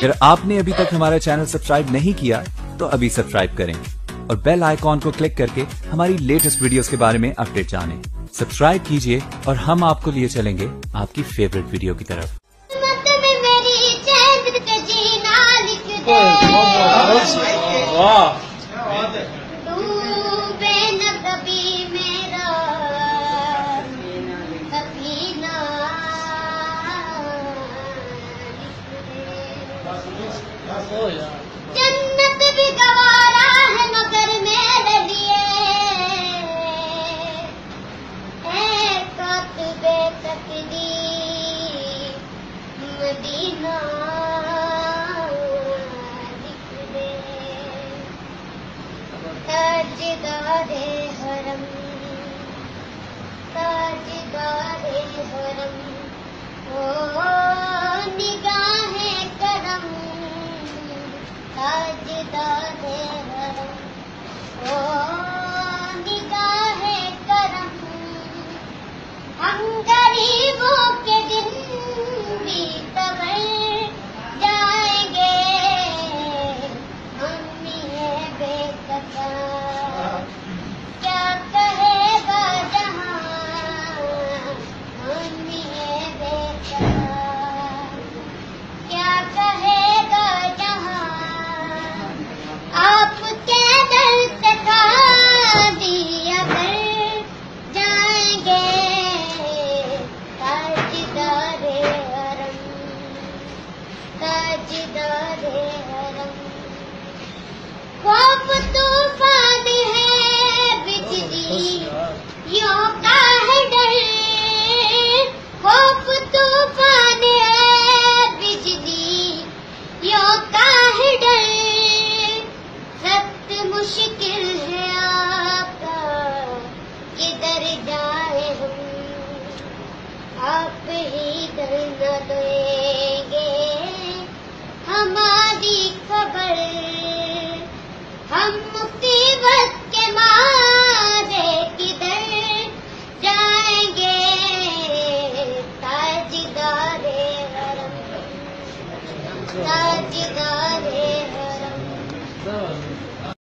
اگر آپ نے ابھی تک ہمارا چینل سبسکرائب نہیں کیا تو ابھی سبسکرائب کریں اور بیل آئیکن کو کلک کر کے ہماری لیٹسٹ ویڈیوز کے بارے میں اپڈیٹ جانیں. سبسکرائب کیجئے اور ہم آپ کو لیے چلیں گے آپ کی فیوریٹ ویڈیو کی طرف. جنت بھی گوارا ہے مگر میرے لیے ہے کاتب تقدیر مدینہ لکھ دے. تاجدار حرم تاجدار حرم